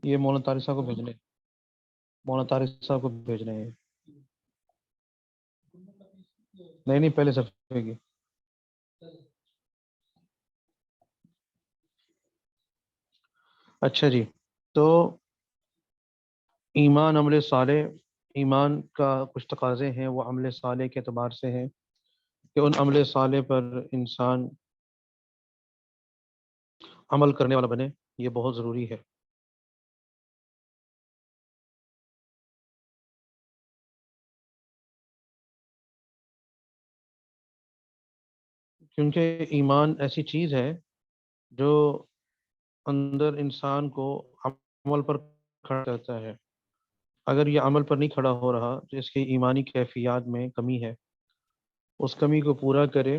یہ مولانا طارق صاحب کو بھیجنے، مولانا طارق صاحب کو بھیجنے ہیں۔ نہیں پہلے صفحے کی۔ اچھا جی، تو ایمان عمل صالح، ایمان کا کچھ تقاضے ہیں، وہ عمل صالح کے اعتبار سے ہیں کہ ان عمل صالح پر انسان عمل کرنے والا بنے، یہ بہت ضروری ہے۔ کیونکہ ایمان ایسی چیز ہے جو اندر انسان کو عمل پر کھڑا کرتا ہے۔ اگر یہ عمل پر نہیں کھڑا ہو رہا تو اس کی ایمانی کیفیات میں کمی ہے، اس کمی کو پورا کرے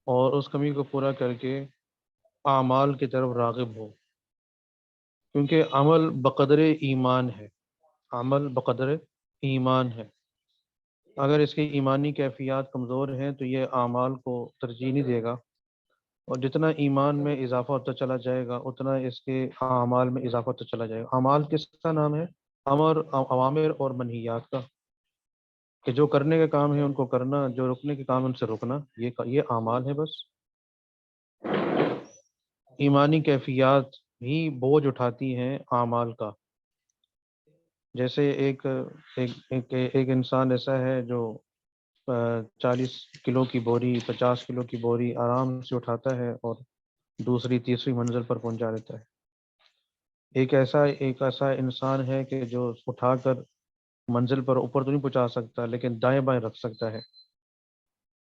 اور اس کمی کو پورا کر کے اعمال کی طرف راغب ہو، کیونکہ عمل بقدر ایمان ہے، عمل بقدر ایمان ہے۔ اگر اس کی ایمانی کیفیات کمزور ہیں تو یہ اعمال کو ترجیح نہیں دے گا، اور جتنا ایمان میں اضافہ ہوتا چلا جائے گا اتنا اس کے اعمال میں اضافہ ہوتا چلا جائے گا۔ اعمال کس کا نام ہے؟ اوامر اور منہیات کا، کہ جو کرنے کے کام ہیں ان کو کرنا، جو رکنے کے کام ان سے رکنا، یہ اعمال ہے بس۔ ایمانی کیفیات ہی بوجھ اٹھاتی ہیں اعمال کا۔ جیسے ایک انسان ایسا ہے جو 40 کلو کی بوری، 50 کلو کی بوری آرام سے اٹھاتا ہے اور دوسری تیسری منزل پر پہنچا دیتا ہے۔ ایک ایسا انسان ہے کہ جو اٹھا کر منزل پر اوپر تو نہیں پہنچا سکتا لیکن دائیں بائیں رکھ سکتا ہے۔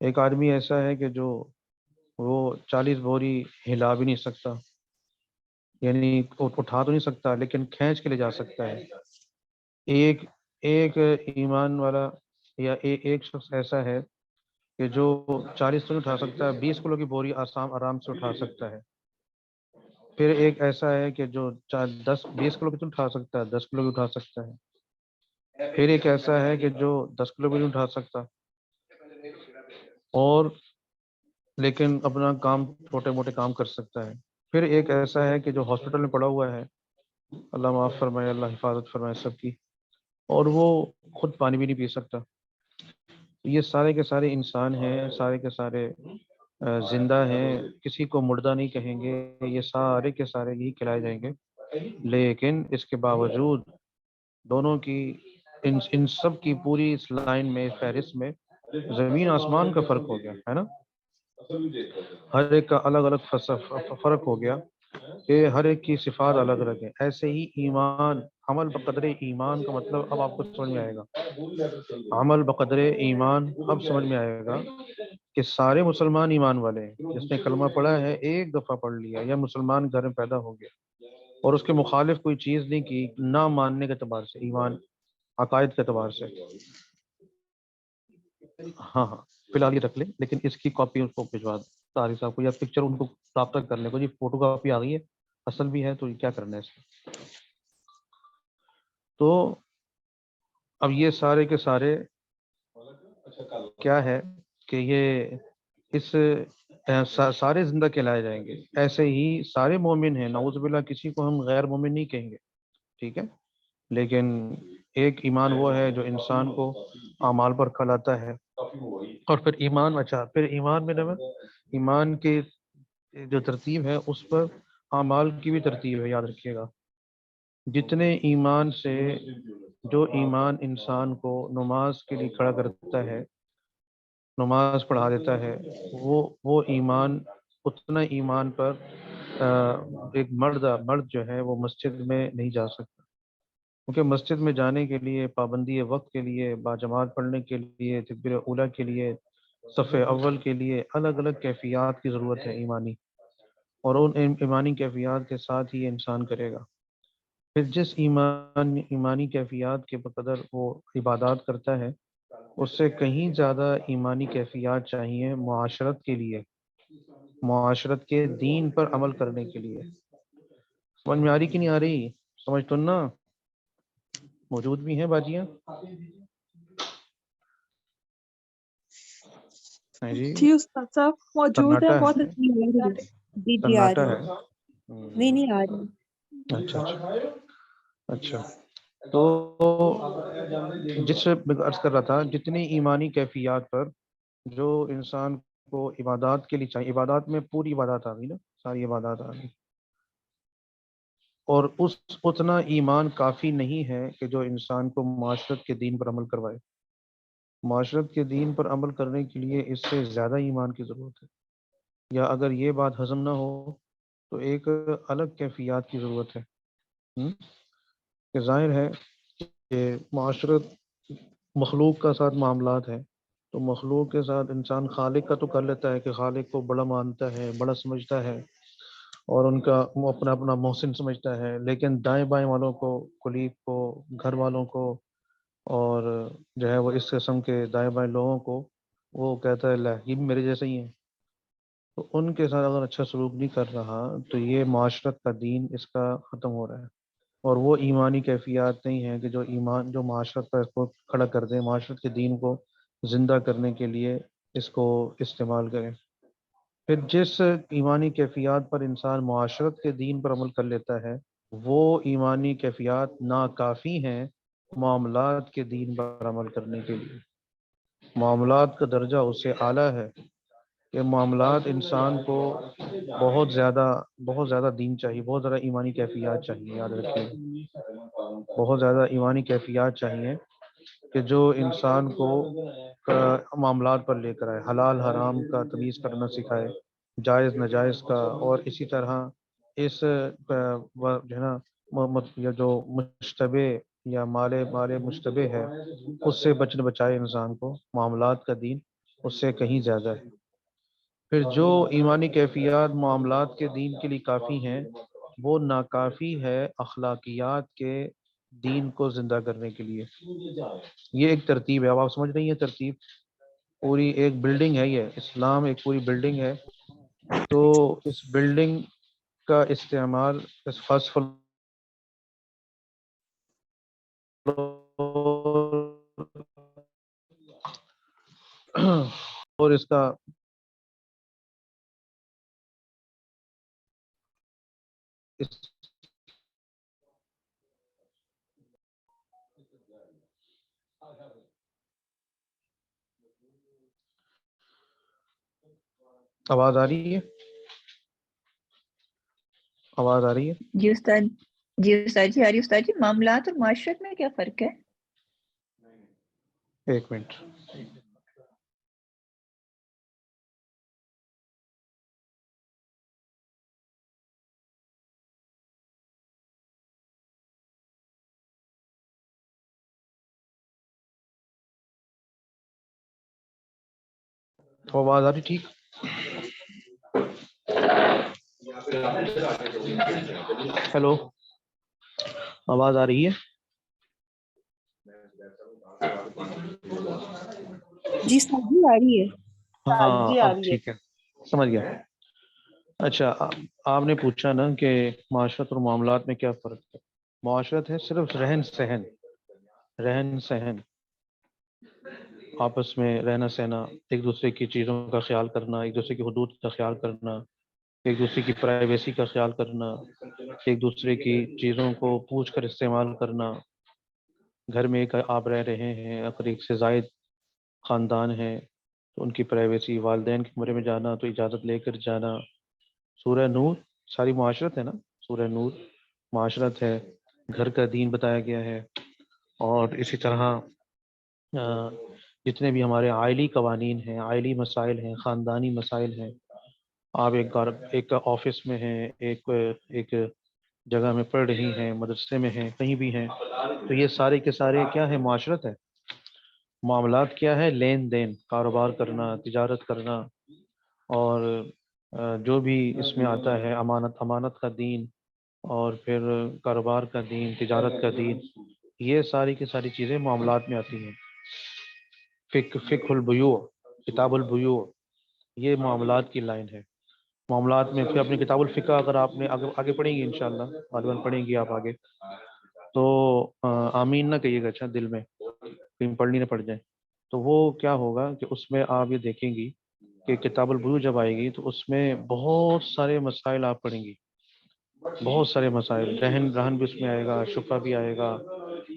ایک آدمی ایسا ہے کہ جو وہ 40 بوری ہلا بھی نہیں سکتا، یعنی اٹھا تو نہیں سکتا لیکن کھینچ کے لے جا سکتا ہے۔ ایک ایمان والا یا ایک شخص ایسا ہے کہ جو 40 تو نہیں اٹھا سکتا، 20 کلو کی بوری آرام سے اٹھا سکتا ہے۔ پھر ایک ایسا ہے کہ جو 20 کلو کی تو اٹھا سکتا ہے، 10 کلو بھی اٹھا سکتا ہے۔ پھر ایک ایسا ہے کہ جو 10 کلو بھی نہیں اٹھا سکتا اور لیکن اپنا کام چھوٹے موٹے کام کر سکتا ہے۔ پھر ایک ایسا ہے کہ جو ہاسپٹل میں پڑا ہوا ہے، اللہ معاف فرمائے، اللہ حفاظت فرمائے سب کی، اور وہ خود پانی بھی نہیں پی سکتا۔ یہ سارے کے سارے انسان ہیں، سارے کے سارے زندہ ہیں، کسی کو مردہ نہیں کہیں گے، یہ سارے کے سارے یہی کھلائے جائیں گے۔ لیکن اس کے باوجود دونوں کی ان سب کی پوری اس لائن میں، فہرست میں زمین آسمان کا فرق ہو گیا ہے نا۔ ہر ایک کا الگ الگ فرق ہو گیا کہ ہر ایک کی صفات الگ الگ ہیں۔ ایسے ہی ایمان، عمل بقدر ایمان کا مطلب اب آپ کو سمجھ میں آئے گا۔ عمل بقدر ایمان اب سمجھ میں آئے گا کہ سارے مسلمان ایمان والے ہیں۔ جس نے کلمہ پڑھا ہے، ایک دفعہ پڑھ لیا یا مسلمان گھر میں پیدا ہو گیا اور اس کے مخالف کوئی چیز نہیں کی، نہ ماننے کے اعتبار سے، ایمان عقائد کے اعتبار سے۔ ہاں فی الحال یہ رکھ لیں، لیکن اس کی کاپی اس کو بھجوا دیں طارق صاحب کو، یا پکچر ان کو رابطہ کر لیں کو، جی فوٹو کاپی آ گئی ہے، اصل بھی ہے، تو کیا کرنا ہے اس میں۔ تو اب یہ سارے کے سارے کیا ہے کہ یہ اس سارے زندہ کہلائے جائیں گے۔ ایسے ہی سارے مومن ہیں، نعوذ باللہ کسی کو ہم غیر مومن نہیں کہیں گے، ٹھیک ہے، لیکن ایک ایمان وہ ہے جو انسان کو اعمال پر کھلاتا ہے۔ اور پھر ایمان، اچھا پھر ایمان میں ایمان کی جو ترتیب ہے اس پر اعمال کی بھی ترتیب ہے، یاد رکھیے گا۔ جتنے ایمان سے، جو ایمان انسان کو نماز کے لیے کھڑا کرتا ہے، نماز پڑھا دیتا ہے، وہ ایمان، اتنا ایمان پر ایک مرد جو ہے وہ مسجد میں نہیں جا سکتا، کیونکہ مسجد میں جانے کے لیے، پابندی وقت کے لیے، باجماعت پڑھنے کے لیے، تکبیر اولیٰ کے لیے، صف اول کے لیے الگ الگ کیفیات کی ضرورت ہے ایمانی، اور ان ایمانی کیفیات کے ساتھ ہی انسان کرے گا۔ پھر جس ایمانی کیفیات کے بقدر وہ عبادات کرتا ہے، اس سے کہیں زیادہ ایمانی کیفیات چاہیے معاشرت کے لیے، معاشرت کے دین پر عمل کرنے کے لیے۔ سمجھ میں آ رہی کہ نہیں آ رہی؟ سمجھ تو نا؟ موجود بھی ہیں باجیاں؟ جی استاد صاحب موجود ہے، بہت اچھی ہے۔ جی جی آ سناٹا رہی ہے۔ ہے، نہیں آ رہی۔ اچھا اچھا، تو جس سے میں عرض کر رہا تھا، جتنی ایمانی کیفیات پر جو انسان کو عبادات کے لیے چاہیے، عبادات میں پوری عبادات آ گئی نا، ساری عبادات آ گئی، اور اتنا ایمان کافی نہیں ہے کہ جو انسان کو معاشرت کے دین پر عمل کروائے. معاشرت کے دین پر عمل کرنے کے لیے اس سے زیادہ ایمان کی ضرورت ہے. یا اگر یہ بات ہضم نہ ہو تو ایک الگ کیفیات کی ضرورت ہے. کہ ظاہر ہے کہ معاشرت مخلوق کا ساتھ معاملات ہے، تو مخلوق کے ساتھ انسان خالق کا تو کر لیتا ہے کہ خالق کو بڑا مانتا ہے، بڑا سمجھتا ہے، اور ان کا وہ اپنا اپنا محسن سمجھتا ہے، لیکن دائیں بائیں والوں کو، کلیگ کو، گھر والوں کو، اور جو ہے وہ اس قسم کے دائیں بائیں لوگوں کو وہ کہتا ہے لہ یہ بھی میرے جیسے ہی ہیں. تو ان کے ساتھ اگر اچھا سلوک نہیں کر رہا تو یہ معاشرت کا دین اس کا ختم ہو رہا ہے. اور وہ ایمانی کیفیات نہیں ہیں کہ جو ایمان جو معاشرت پر اس کو کھڑا کر دیں، معاشرت کے دین کو زندہ کرنے کے لیے اس کو استعمال کریں. پھر جس ایمانی کیفیات پر انسان معاشرت کے دین پر عمل کر لیتا ہے، وہ ایمانی کیفیات ناکافی ہیں معاملات کے دین پر عمل کرنے کے لیے. معاملات کا درجہ اس سے اعلیٰ ہے کہ معاملات انسان کو بہت زیادہ دین چاہیے، بہت زیادہ ایمانی کیفیات چاہیے. یاد رکھیے، بہت زیادہ ایمانی کیفیات چاہیے کہ جو انسان کو معاملات پر لے کر آئے، حلال حرام کا تمیز کرنا سکھائے، جائز ناجائز کا، اور اسی طرح اس جو ہے نا یا جو مشتبہ یا مال مشتبہ ہے اس سے بچائے انسان کو. معاملات کا دین اس سے کہیں زیادہ ہے. پھر جو ایمانی کیفیات معاملات کے دین کے لیے کافی ہیں، وہ ناکافی ہے اخلاقیات کے دین کو زندہ کرنے کے لیے. یہ ایک ترتیب ہے. اب آپ سمجھ رہی ہیں ترتیب؟ پوری ایک بلڈنگ ہے، یہ اسلام ایک پوری بلڈنگ ہے. تو اس بلڈنگ کا استعمال اس فرسٹ اور اس کا آواز آ رہی ہے؟ آواز آ رہی ہے؟ جی استاد جی آ رہی استاد جی. معاملات اور معاشرت میں کیا فرق ہے؟ ایک منٹ. آواز آ رہی ٹھیک؟ ہیلو، آواز آ رہی ہے؟ جی استاد جی آ رہی ہے. ہاں جی آ اب رہی ہے. ٹھیک ہے، سمجھ گیا. اچھا، آپ نے پوچھا نا کہ معاشرت اور معاملات میں کیا فرق ہے. معاشرت ہے صرف رہن سہن، رہن سہن، آپس میں رہنا سہنا، ایک دوسرے کی چیزوں کا خیال کرنا، ایک دوسرے کی حدود کا خیال کرنا، ایک دوسرے کی پرائیویسی کا خیال کرنا، ایک دوسرے کی چیزوں کو پوچھ کر استعمال کرنا. گھر میں ایک آپ رہ رہے ہیں، اگر ایک سے زائد خاندان ہے تو ان کی پرائیویسی، والدین کے کمرے میں جانا تو اجازت لے کر جانا. سورہ نور ساری معاشرت ہے نا، سورہ نور معاشرت ہے، گھر کا دین بتایا گیا ہے. اور اسی طرح جتنے بھی ہمارے عائلی قوانین ہیں، عائلی مسائل ہیں، خاندانی مسائل ہیں. آپ ایک آفس میں ہیں، ایک جگہ میں پڑھ رہی ہیں، مدرسے میں ہیں، کہیں بھی ہیں، تو یہ سارے کے سارے کیا ہے؟ معاشرت ہے. معاملات کیا ہے؟ لین دین، کاروبار کرنا، تجارت کرنا، اور جو بھی اس میں آتا ہے، امانت کا دین، اور پھر کاروبار کا دین، تجارت کا دین، یہ ساری کی ساری چیزیں معاملات میں آتی ہیں. فقہ البیوع، کتاب البیوع، یہ معاملات کی لائن ہے. معاملات میں پھر اپنی کتاب الفقہ اگر آپ نے آگے پڑھیں گی انشاءاللہ، غالباً پڑھیں گی آپ آگے، تو آمین نہ کہیے گا اچھا دل میں، کہیں پڑھنی نہ پڑ جائے. تو وہ کیا ہوگا کہ اس میں آپ یہ دیکھیں گی کہ کتاب البیوع جب آئے گی تو اس میں بہت سارے مسائل آپ پڑھیں گی. بہت سارے مسائل، رہن بھی اس میں آئے گا، شفا بھی آئے گا،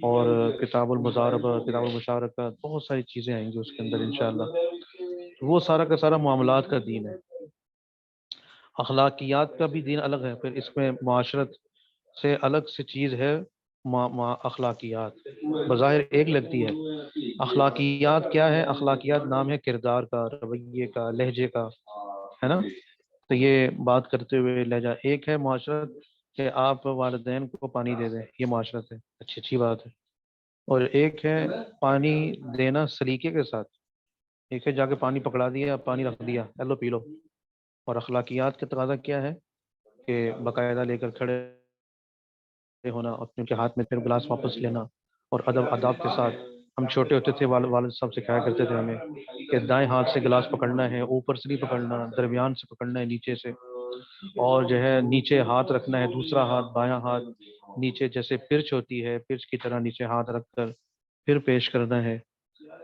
اور کتاب المضاربہ، کتاب المشارکت، بہت ساری چیزیں آئیں گی اس کے اندر انشاءاللہ۔ وہ سارا کا سارا معاملات کا دین ہے۔ اخلاقیات کا بھی دین الگ ہے، پھر اس میں معاشرت سے الگ سے چیز ہے اخلاقیات، بظاہر ایک لگتی ہے۔ اخلاقیات کیا ہے؟ اخلاقیات نام ہے کردار کا، رویے کا، لہجے کا، ہے نا؟ تو یہ بات کرتے ہوئے لہجہ ایک ہے معاشرت کہ آپ والدین کو پانی دے دیں، یہ معاشرت ہے، اچھی بات ہے۔ اور ایک ہے پانی دینا سلیقے کے ساتھ، ایک ہے جا کے پانی پکڑا دیا، پانی رکھ دیا، لو پی لو۔ اور اخلاقیات کا تقاضا کیا ہے کہ باقاعدہ لے کر کھڑے ہونا، اپنے کے ہاتھ میں پھر گلاس واپس لینا، اور ادب اداب کے ساتھ۔ ہم چھوٹے ہوتے تھے، والد صاحب سکھایا کرتے تھے ہمیں کہ دائیں ہاتھ سے گلاس پکڑنا ہے، اوپر سے نہیں پکڑنا، درمیان سے پکڑنا ہے، نیچے سے، اور جو ہے نیچے ہاتھ رکھنا ہے، دوسرا ہاتھ بایاں ہاتھ نیچے، جیسے پرچ ہوتی ہے، پرچ کی طرح نیچے ہاتھ رکھ کر پھر پیش کرنا ہے،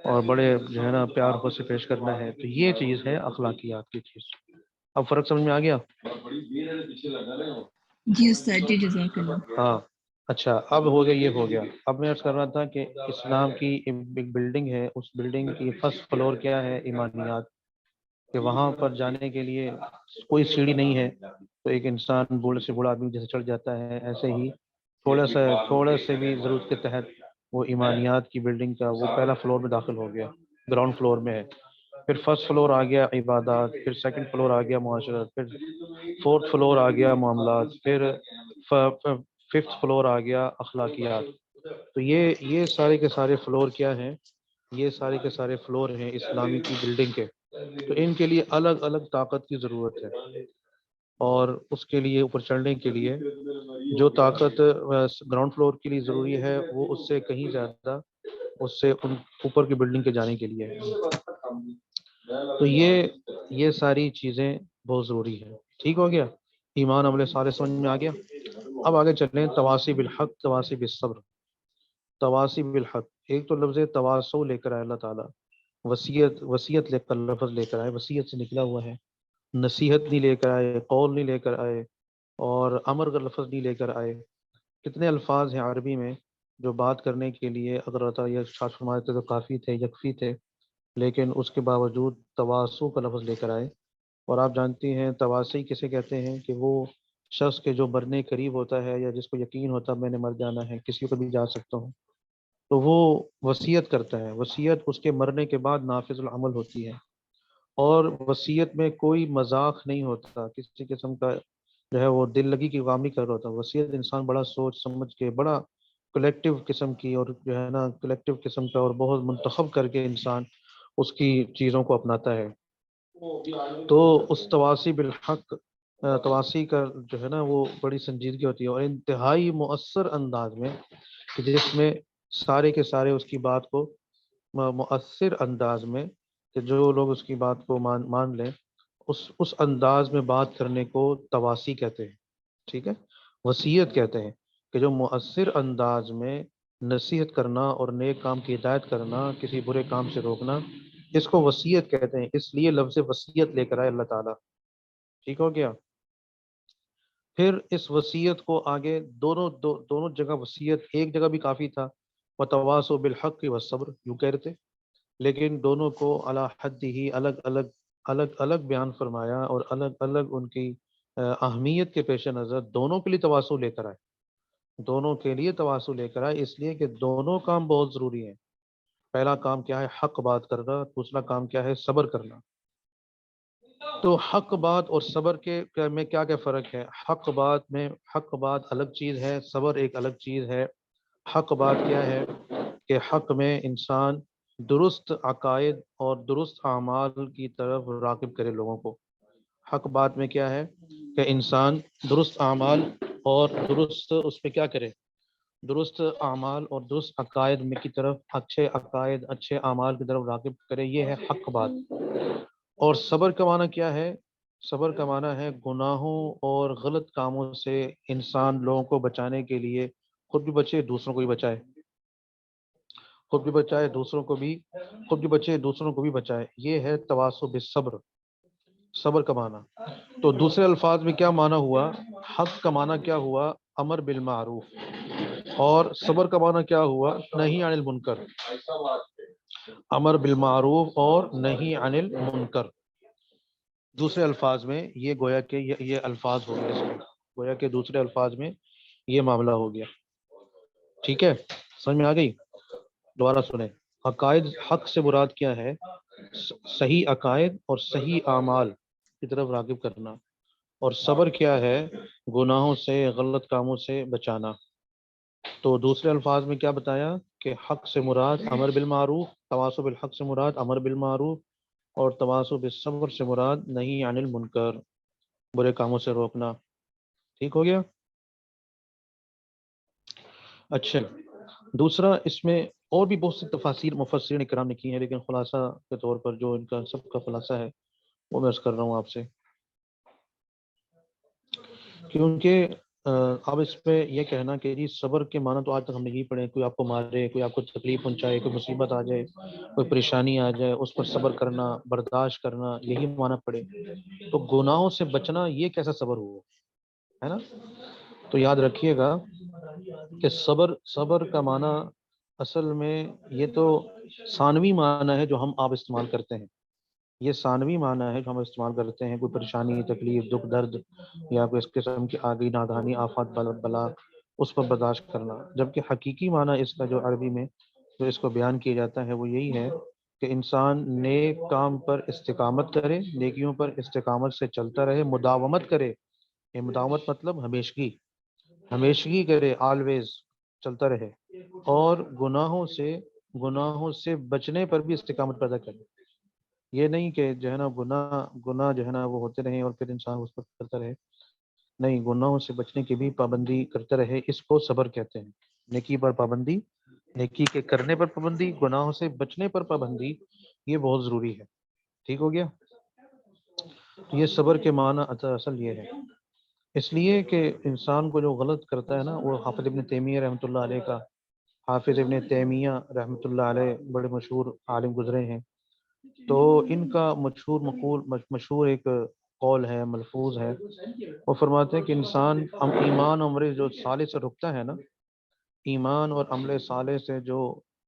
اور بڑے جو ہے نا پیار کو سے پیش کرنا ہے۔ تو یہ چیز ہے اخلاقیات کی چیز۔ اب فرق سمجھ میں آ گیا؟ جی استاد جی، جزاک اللہ۔ ہاں اچھا، اب ہو گیا، یہ ہو گیا۔ اب میں عرض کر رہا تھا کہ اسلام کی ایک بلڈنگ ہے، اس بلڈنگ کی فرسٹ فلور کیا ہے؟ ایمانیات، کہ وہاں پر جانے کے لیے کوئی سیڑھی نہیں ہے، تو ایک انسان بوڑھے سے بوڑھا آدمی جیسے چڑھ جاتا ہے، ایسے ہی تھوڑا سے بھی ضرورت کے تحت وہ ایمانیات کی بلڈنگ کا وہ پہلا فلور میں داخل ہو گیا، گراؤنڈ فلور میں ہے۔ پھر فرسٹ فلور آ گیا عبادات، پھر سیکنڈ فلور آ گیا معاشرت، پھر فورتھ فلور آ گیا معاملات، پھر ففتھ فلور آ گیا اخلاقیات۔ تو یہ سارے کے سارے فلور کیا ہیں؟ یہ سارے کے سارے فلور ہیں اسلامی کی بلڈنگ کے۔ تو ان کے لیے الگ الگ طاقت کی ضرورت ہے، اور اس کے لیے اوپر چڑھنے کے لیے جو طاقت گراؤنڈ فلور کے لیے ضروری ہے، وہ اس سے کہیں زیادہ اس سے اوپر کی بلڈنگ کے جانے کے لیے ہے۔ تو یہ ساری چیزیں بہت ضروری ہیں۔ ٹھیک ہو گیا؟ ایمان عمل صالح سمجھ میں آ گیا؟ اب آگے چلیں، تواصی بالحق، تواصی بالصبر۔ تواصی بالحق، ایک تو لفظ تواصو لے کر آئے اللہ تعالیٰ، وصیت لے کر لفظ لے کر آئے، وصیت سے نکلا ہوا ہے، نصیحت نہیں لے کر آئے، قول نہیں لے کر آئے، اور امر کا لفظ نہیں لے کر آئے۔ کتنے الفاظ ہیں عربی میں جو بات کرنے کے لیے اگر اللہ تعالیٰ ارشاد فرماتے تھے تو کافی تھے، یکفی تھے، لیکن اس کے باوجود تواصو کا لفظ لے کر آئے۔ اور آپ جانتی ہیں تواصی کسے کہتے ہیں؟ کہ وہ شخص کے جو مرنے قریب ہوتا ہے، یا جس کو یقین ہوتا ہے میں نے مر جانا ہے، کسی کو بھی جا سکتا ہوں، تو وہ وصیت کرتا ہے۔ وصیت اس کے مرنے کے بعد نافذ العمل ہوتی ہے، اور وصیت میں کوئی مذاق نہیں ہوتا، کسی قسم کا جو ہے وہ دل لگی کی کام نہیں کر رہا ہوتا۔ وصیت انسان بڑا سوچ سمجھ کے، بڑا کلیکٹیو قسم کی، اور جو ہے نا کلیکٹیو قسم کا، اور بہت منتخب کر کے انسان اس کی چیزوں کو اپناتا ہے۔ تو اس تواصی بالحق، تواصی کا جو ہے نا وہ بڑی سنجیدگی ہوتی ہے، اور انتہائی مؤثر انداز میں، کہ جس میں سارے کے سارے اس کی بات کو مؤثر انداز میں، کہ جو لوگ اس کی بات کو مان لیں، اس انداز میں بات کرنے کو تواصی کہتے ہیں۔ ٹھیک ہے؟ وصیت کہتے ہیں کہ جو مؤثر انداز میں نصیحت کرنا اور نیک کام کی ہدایت کرنا، کسی برے کام سے روکنا، اس کو وصیت کہتے ہیں۔ اس لیے لفظ وصیت لے کر آئے اللہ تعالیٰ۔ ٹھیک ہو گیا؟ پھر اس وصیت کو آگے دونوں جگہ وصیت، ایک جگہ بھی کافی تھا وتواصوا بالحق والصبر، یوں کہہ رہے تھے، لیکن دونوں کو علی حد ہی الگ الگ بیان فرمایا، اور الگ الگ ان کی اہمیت کے پیش نظر دونوں کے لیے تواصو لے کر آئے، دونوں کے لیے تواصو لے کر آئے، اس لیے کہ دونوں کام بہت ضروری ہیں۔ پہلا کام کیا ہے؟ حق بات کرنا، دوسرا کام کیا ہے؟ صبر کرنا۔ تو حق بات اور صبر کے میں کیا فرق ہے؟ حق بات الگ چیز ہے، صبر ایک الگ چیز ہے۔ حق بات کیا ہے؟ کہ حق میں انسان درست عقائد اور درست اعمال کی طرف راغب کرے لوگوں کو۔ حق بات میں کیا ہے؟ کہ انسان درست اعمال اور درست اس پہ کیا کرے؟ درست اعمال اور درست عقائد میں کی طرف، اچھے عقائد اچھے اعمال کی طرف راغب کرے، یہ ہے حق بات۔ اور صبر کا معنی کیا ہے؟ صبر کا معنی ہے گناہوں اور غلط کاموں سے انسان لوگوں کو بچانے کے لیے خود بھی بچے، دوسروں کو بھی بچائے، خود بھی بچائے دوسروں کو بھی، خود بھی بچے دوسروں کو بھی بچائے۔ یہ ہے تواصو بالصبر۔ صبر کا معنی. تو دوسرے الفاظ میں کیا معنی ہوا؟ حق کا معنی کیا ہوا؟ امر بالمعروف. اور صبر کا معنی کیا ہوا؟ نہی عن المنکر. امر بالمعروف اور نہی عن المنکر. دوسرے الفاظ میں یہ گویا کہ یہ الفاظ ہو گئے اس میں، گویا کہ دوسرے الفاظ میں یہ معاملہ ہو گیا. ٹھیک ہے، سمجھ میں آ گئی؟ دوبارہ سنیں. عقائد، حق سے مراد کیا ہے؟ صحیح عقائد اور صحیح اعمال کی طرف راغب کرنا. اور صبر کیا ہے؟ گناہوں سے، غلط کاموں سے بچانا. تو دوسرے الفاظ میں کیا بتایا کہ حق سے مراد امر بالمعروف، تواصب الحق سے مراد امر بالمعروف، اور تواصب بالصبر سے مراد نہی عن المنکر، برے کاموں سے روکنا. ٹھیک ہو گیا؟ اچھا، دوسرا اس میں اور بھی بہت سی تفاسیر مفسرین کرام نے کی ہیں، لیکن خلاصہ کے طور پر جو ان کا سب کا خلاصہ ہے وہ میں عرض کر رہا ہوں آپ سے. کیونکہ اب اس پہ یہ کہنا کہ جی صبر کے معنی تو آج تک ہم نے یہی پڑھے، کوئی آپ کو مارے، کوئی آپ کو تکلیف پہنچائے، کوئی مصیبت آ جائے، کوئی پریشانی آ جائے، اس پر صبر کرنا، برداشت کرنا، یہی معنی پڑے. تو گناہوں سے بچنا یہ کیسا صبر ہوا ہے نا؟ تو یاد رکھیے گا کہ صبر کا معنی اصل میں یہ تو ثانوی معنی ہے جو ہم آپ استعمال کرتے ہیں. یہ ثانوی معنی ہے جو ہم استعمال کرتے ہیں، کوئی پریشانی، تکلیف، دکھ، درد، یا کوئی اس قسم کی آگئی نادانی، آفات، بلا، اس پر برداشت کرنا. جبکہ حقیقی معنی اس کا جو عربی میں جو اس کو بیان کیا جاتا ہے وہ یہی ہے کہ انسان نیک کام پر استقامت کرے، نیکیوں پر استقامت سے چلتا رہے، مداومت کرے. یہ مداومت مطلب ہمیشگی کرے، آلویز چلتا رہے. اور گناہوں سے بچنے پر بھی استقامت پیدا کرے. یہ نہیں کہ جو ہے نا گناہ جو ہے نا وہ ہوتے رہیں اور پھر انسان اس پر کرتا رہے. نہیں، گناہوں سے بچنے کی بھی پابندی کرتا رہے، اس کو صبر کہتے ہیں. نیکی پر پابندی، نیکی کے کرنے پر پابندی، گناہوں سے بچنے پر پابندی، یہ بہت ضروری ہے. ٹھیک ہو گیا؟ یہ صبر کے معنی اصل یہ ہے. اس لیے کہ انسان کو جو غلط کرتا ہے نا، وہ حافظ ابن تیمیہ رحمۃ اللہ علیہ کا، حافظ ابن تیمیہ رحمۃ اللہ علیہ بڑے مشہور عالم گزرے ہیں. تو ان کا مشہور ایک قول ہے، ملفوظ ہے. وہ فرماتے ہیں کہ انسان ایمان عمل جو صالح سے رکتا ہے نا، ایمان اور عمل صالح سے جو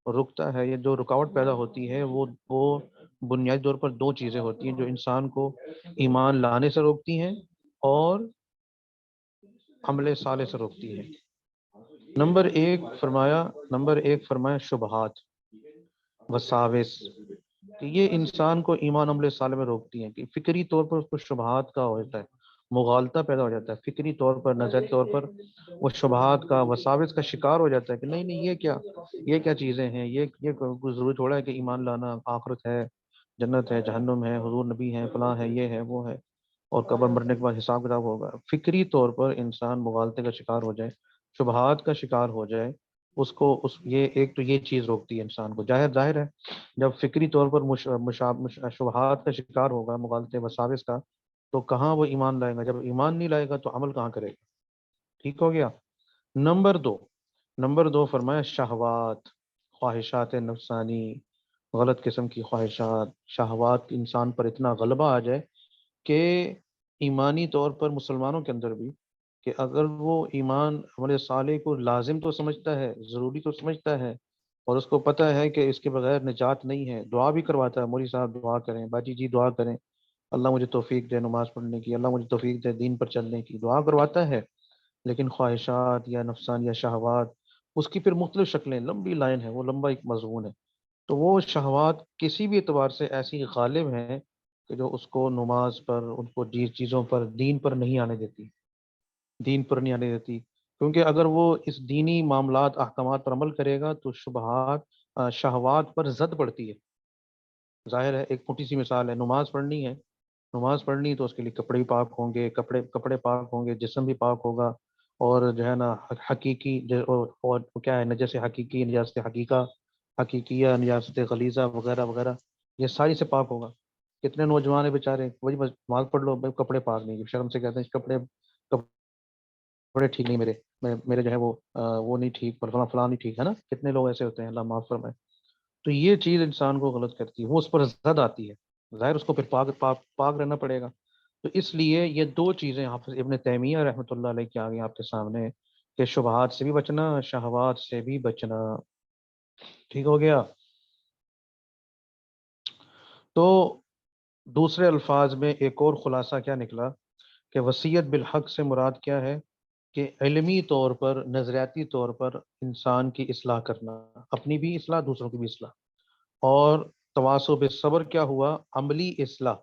رکتا ہے، یہ جو رکاوٹ پیدا ہوتی ہے، وہ بنیادی طور پر دو چیزیں ہوتی ہیں جو انسان کو ایمان لانے سے روکتی ہیں اور عمل صالح سے روکتی ہے. نمبر ایک فرمایا شبہات، وساوس، کہ یہ انسان کو ایمان عمل صالح میں روکتی ہیں. کہ فکری طور پر اس کو شبہات کا ہوتا ہے، مغالطہ پیدا ہو جاتا ہے، فکری طور پر، نظری طور پر وہ شبہات کا، وساوس کا شکار ہو جاتا ہے کہ نہیں یہ کیا چیزیں ہیں، یہ کوئی ضروری تھوڑا ہے کہ ایمان لانا، آخرت ہے، جنت ہے، جہنم ہے، حضور نبی ہے، فلاں ہے، یہ ہے، وہ ہے، اور قبر مرنے کے بعد حساب کتاب ہوگا. فکری طور پر انسان مغالطے کا شکار ہو جائے، شبہات کا شکار ہو جائے، یہ ایک تو یہ چیز روکتی ہے انسان کو. ظاہر ہے جب فکری طور پر شبہات کا شکار ہوگا، مغالطے، وساوس کا، تو کہاں وہ ایمان لائے گا؟ جب ایمان نہیں لائے گا تو عمل کہاں کرے گا؟ ٹھیک ہو گیا؟ نمبر دو فرمایا شہوات، خواہشات نفسانی، غلط قسم کی خواہشات، شہوات انسان پر اتنا غلبہ آ جائے کہ ایمانی طور پر مسلمانوں کے اندر بھی، کہ اگر وہ ایمان عمل صالح کو لازم تو سمجھتا ہے، ضروری تو سمجھتا ہے، اور اس کو پتہ ہے کہ اس کے بغیر نجات نہیں ہے، دعا بھی کرواتا ہے، مولوی صاحب دعا کریں، باجی جی دعا کریں، اللہ مجھے توفیق دے نماز پڑھنے کی، اللہ مجھے توفیق دے دین پر چلنے کی، دعا کرواتا ہے. لیکن خواہشات یا نفسان یا شہوات، اس کی پھر مختلف شکلیں، لمبی لائن ہے، وہ لمبا ایک مضمون ہے. تو وہ شہوات کسی بھی اعتبار سے ایسی غالب ہیں کہ جو اس کو نماز پر، ان کو چیزوں پر، دین پر نہیں آنے دیتی. کیونکہ اگر وہ اس دینی معاملات، احکامات پر عمل کرے گا تو شہوات پر زد پڑتی ہے. ظاہر ہے، ایک موٹی سی مثال ہے، نماز پڑھنی تو اس کے لیے کپڑے بھی پاک ہوں گے، کپڑے پاک ہوں گے، جسم بھی پاک ہوگا، اور جو ہے نا حقیقی اور کیا ہے، نجس حقیقی، نجاست حقیقہ، حقیقیہ، نجاست غلیظہ وغیرہ وغیرہ، یہ ساری سے پاک ہوگا. کتنے نوجوان ہیں بیچارے، وہی بس نماز پڑھ لو، کپڑے پاک نہیں، شرم سے کہتے ہیں کپڑے ٹھیک نہیں میرے جو ہے وہ نہیں ٹھیک، فلاں نہیں ٹھیک ہے نا. کتنے لوگ ایسے ہوتے ہیں، اللہ معاف فرمائے. تو یہ چیز انسان کو غلط کرتی ہے، وہ اس پر زد آتی ہے. ظاہر اس کو پھر پاک رہنا پڑے گا. تو اس لیے یہ دو چیزیں حافظ ابن تیمیہ رحمۃ اللہ علیہ کی آ گئی آپ کے سامنے کہ شبہات سے بھی بچنا، شہوات سے بھی بچنا. ٹھیک ہو گیا. تو دوسرے الفاظ میں ایک اور خلاصہ کیا نکلا کہ وصیت بالحق سے مراد کیا ہے کہ علمی طور پر، نظریاتی طور پر انسان کی اصلاح کرنا، اپنی بھی اصلاح، دوسروں کی بھی اصلاح. اور تواصل بالصبر کیا ہوا؟ عملی اصلاح،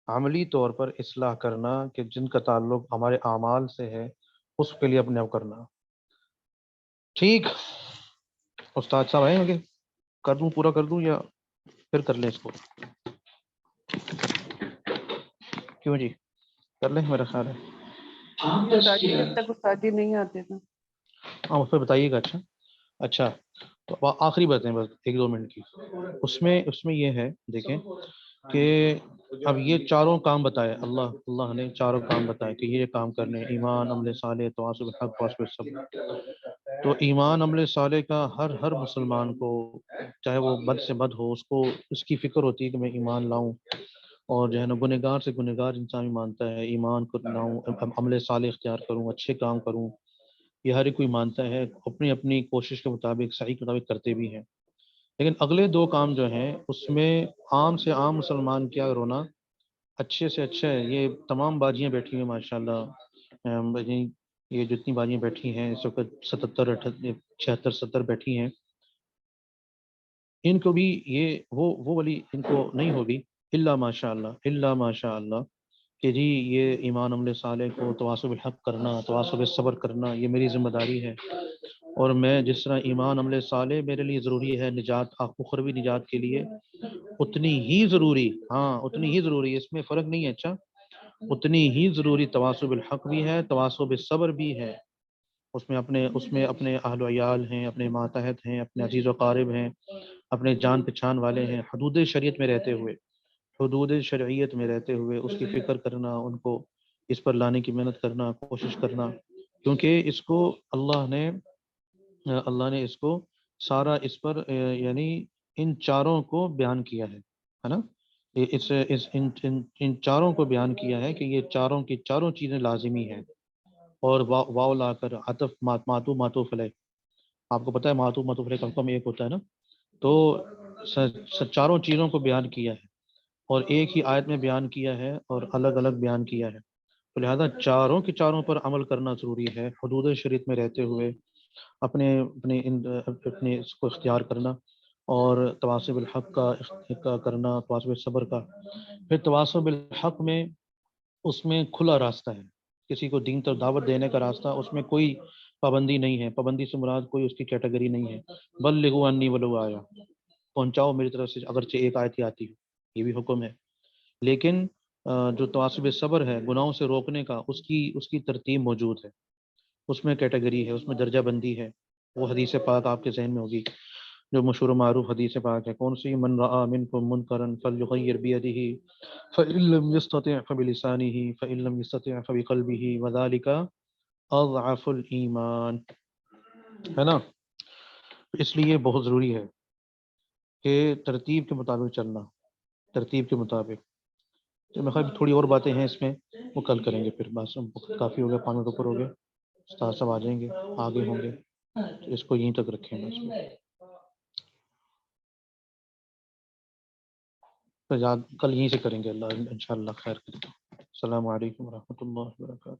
عملی طور پر اصلاح کرنا کہ جن کا تعلق ہمارے اعمال سے ہے اس کے لیے اپنے آپ کرنا. ٹھیک. استاد صاحب آئیں گے، کر دوں، پورا کر دوں یا پھر کر لیں اس کو؟ کیوں جی، کر لیں میرا خیال ہے. استاد جی جب تک استاد جی نہیں آتے تھے. ہاں اس پہ بتائیے گا. اچھا تو آخری باتیں بس 1-2 منٹ کی. اس میں یہ ہے، دیکھیں کہ اب یہ چاروں کام بتائے اللہ نے، چاروں کام بتائے کہ یہ کام کرنے: ایمان، عمل صالح، تواصل بالحق، تواصل بالصبر. تو ایمان، عمل صالح کا ہر مسلمان کو، چاہے وہ بد سے بد ہو، اس کو اس کی فکر ہوتی ہے کہ میں ایمان لاؤں، اور جو ہے نا گنہگار سے گنہگار انسان بھی مانتا ہے ایمان کو لاؤں، عمل صالح اختیار کروں، اچھے کام کروں. یہ ہر ایک کوئی مانتا ہے، اپنی اپنی کوشش کے مطابق، صحیح کے مطابق کرتے بھی ہیں. لیکن اگلے دو کام جو ہیں اس میں عام سے عام مسلمان کیا رونا، اچھے سے اچھا ہے. یہ تمام باجیاں بیٹھی ہیں ماشاء اللہ، یہ جتنی باجیاں بیٹھی ہیں اس وقت 77 76 70 بیٹھی ہیں، ان کو بھی یہ وہ والی ان کو نہیں ہوگی الا ماشاء اللہ، الا ماشاء اللہ کہ جی یہ ایمان، عمل صالح کو تواصل بالحق کرنا، تواصل بالصبر کرنا، یہ میری ذمہ داری ہے. اور میں جس طرح ایمان، عمل صالح میرے لیے ضروری ہے نجات، اخروی نجات کے لیے، اتنی ہی ضروری، ہاں اتنی ہی ضروری، اس میں فرق نہیں ہے. اچھا، اتنی ہی ضروری تواصل بالحق بھی ہے، تواصل بالصبر بھی ہے. اس میں اپنے اہل و عیال ہیں، اپنے ماتحت ہیں، اپنے عزیز و قارب ہیں، اپنے جان پہچان والے ہیں، حدود شریعت میں رہتے ہوئے، حدود شرعیت میں رہتے ہوئے اس کی فکر کرنا، ان کو اس پر لانے کی محنت کرنا، کوشش کرنا. کیونکہ اس کو اللہ نے اس کو سارا اس پر یعنی ان چاروں کو بیان کیا ہے نا. ان چاروں کو بیان کیا ہے کہ یہ چاروں کی چاروں چیزیں لازمی ہیں. اور واو لا کر عطف معطوف علیہ، آپ کو پتہ ہے معطوف علیہ کا حکم ایک ہوتا ہے نا. تو چاروں چیزوں کو بیان کیا ہے اور ایک ہی آیت میں بیان کیا ہے اور الگ الگ بیان کیا ہے. تو لہذا چاروں کی چاروں پر عمل کرنا ضروری ہے، حدود شریعت میں رہتے ہوئے اپنے اس کو اختیار کرنا، اور تواصل بالحق کا کرنا، تواصل بالصبر کا. پھر تواصل بالحق میں اس میں کھلا راستہ ہے، کسی کو دین تر دعوت دینے کا راستہ، اس میں کوئی پابندی نہیں ہے. پابندی سے مراد کوئی اس کی کیٹیگری نہیں ہے. بلغوا انی ولو آیا، پہنچاؤ میری طرف سے اگرچہ ایک آیت ہی آتی ہو، یہ بھی حکم ہے. لیکن جو تواصل بالصبر ہے، گناہوں سے روکنے کا، اس کی ترتیب موجود ہے، اس میں کیٹیگری ہے، اس میں درجہ بندی ہے. وہ حدیث پاک آپ کے ذہن میں ہوگی جو مشہور و معروف حدیث پاک ہے. کون سی؟ من رأى منکم منکرا فلیغیر بیدہ فإن لم يستطع فبلسانہ فإن لم يستطع فبقلبہ وذلک اضعف الایمان، ہے نا. اس لیے بہت ضروری ہے کہ ترتیب کے مطابق چلنا، ترتیب کے مطابق. تو میں خیال تھوڑی اور باتیں ہیں اس میں، وہ کل کریں گے. پھر بس کافی ہو گیا، 5 منٹ اوپر ہو گئے. استاد صاحب آ جائیں گے، آگے ہوں گے، تو اس کو یہیں تک رکھیں گے. اس میں تو کل یہیں سے کریں گے، اللہ انشاءاللہ خیر کرے. السلام علیکم ورحمۃ اللہ وبرکاتہ.